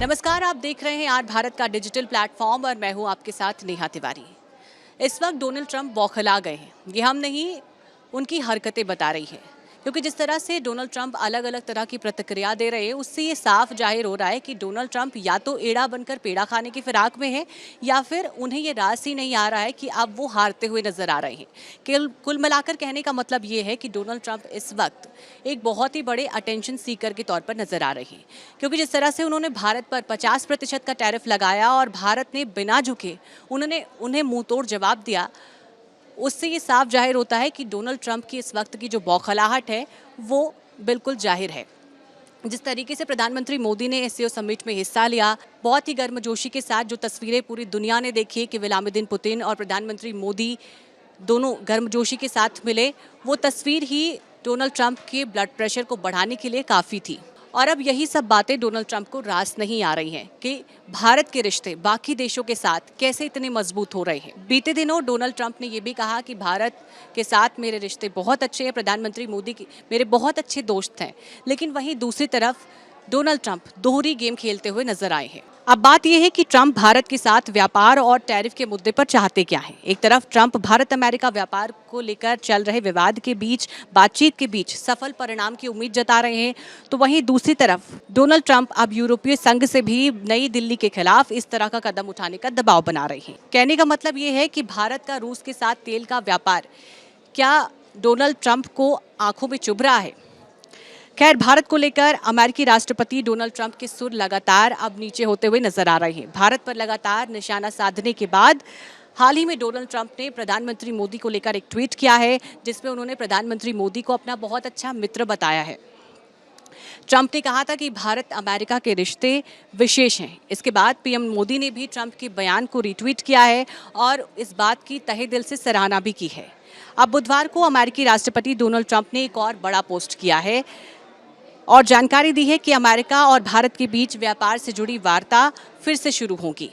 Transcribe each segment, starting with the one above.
नमस्कार, आप देख रहे हैं आज भारत का डिजिटल प्लेटफॉर्म और मैं हूं आपके साथ नेहा तिवारी। इस वक्त डोनाल्ड ट्रंप बौखला गए हैं। ये हम नहीं, उनकी हरकतें बता रही है, क्योंकि जिस तरह से डोनाल्ड ट्रंप अलग अलग तरह की प्रतिक्रिया दे रहे हैं उससे ये साफ जाहिर हो रहा है कि डोनाल्ड ट्रंप या तो एड़ा बनकर पेड़ा खाने की फिराक में है या फिर उन्हें ये रास ही नहीं आ रहा है कि अब वो हारते हुए नजर आ रहे हैं। कुल मिलाकर कहने का मतलब ये है कि डोनाल्ड ट्रंप इस वक्त एक बहुत ही बड़े अटेंशन सीकर के तौर पर नजर आ रहे हैं, क्योंकि जिस तरह से उन्होंने भारत पर 50% का टैरिफ लगाया और भारत ने बिना झुके उन्हें मुंह तोड़ जवाब दिया, उससे ये साफ जाहिर होता है कि डोनाल्ड ट्रंप की इस वक्त की जो बौखलाहट है वो बिल्कुल जाहिर है। जिस तरीके से प्रधानमंत्री मोदी ने एससीओ समिट में हिस्सा लिया, बहुत ही गर्मजोशी के साथ जो तस्वीरें पूरी दुनिया ने देखी कि व्लादिमीर पुतिन और प्रधानमंत्री मोदी दोनों गर्मजोशी के साथ मिले, वो तस्वीर ही डोनाल्ड ट्रंप के ब्लड प्रेशर को बढ़ाने के लिए काफ़ी थी। और अब यही सब बातें डोनाल्ड ट्रंप को रास नहीं आ रही हैं कि भारत के रिश्ते बाकी देशों के साथ कैसे इतने मजबूत हो रहे हैं। बीते दिनों डोनाल्ड ट्रंप ने ये भी कहा कि भारत के साथ मेरे रिश्ते बहुत अच्छे हैं, प्रधानमंत्री मोदी की मेरे बहुत अच्छे दोस्त हैं, लेकिन वहीं दूसरी तरफ डोनाल्ड ट्रंप दोहरी गेम खेलते हुए नजर आए हैं। अब बात यह है कि ट्रंप भारत के साथ व्यापार और टैरिफ के मुद्दे पर चाहते क्या हैं। एक तरफ ट्रंप भारत अमेरिका व्यापार को लेकर चल रहे विवाद के बीच, बातचीत के बीच सफल परिणाम की उम्मीद जता रहे हैं, तो वहीं दूसरी तरफ डोनाल्ड ट्रंप अब यूरोपीय संघ से भी नई दिल्ली के खिलाफ इस तरह का कदम उठाने का दबाव बना रहे हैं। कहने का मतलब ये है कि भारत का रूस के साथ तेल का व्यापार क्या डोनाल्ड ट्रंप को आंखों में चुभ रहा है। खैर, भारत को लेकर अमेरिकी राष्ट्रपति डोनाल्ड ट्रंप के सुर लगातार अब नीचे होते हुए नजर आ रहे हैं। भारत पर लगातार निशाना साधने के बाद हाल ही में डोनाल्ड ट्रंप ने प्रधानमंत्री मोदी को लेकर एक ट्वीट किया है, जिसमें उन्होंने प्रधानमंत्री मोदी को अपना बहुत अच्छा मित्र बताया है। ट्रंप ने कहा था कि भारत अमेरिका के रिश्ते विशेष हैं। इसके बाद पीएम मोदी ने भी ट्रंप के बयान को रीट्वीट किया है और इस बात की तहे दिल से सराहना भी की है। अब बुधवार को अमेरिकी राष्ट्रपति डोनाल्ड ट्रंप ने एक और बड़ा पोस्ट किया है और जानकारी दी है कि अमेरिका और भारत के बीच व्यापार से जुड़ी वार्ता फिर से शुरू होगी।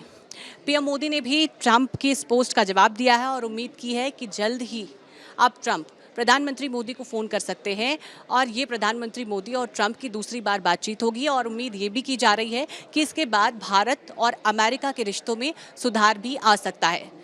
पीएम मोदी ने भी ट्रंप की इस पोस्ट का जवाब दिया है और उम्मीद की है कि जल्द ही अब ट्रंप प्रधानमंत्री मोदी को फ़ोन कर सकते हैं और ये प्रधानमंत्री मोदी और ट्रंप की दूसरी बार बातचीत होगी। और उम्मीद ये भी की जा रही है कि इसके बाद भारत और अमेरिका के रिश्तों में सुधार भी आ सकता है।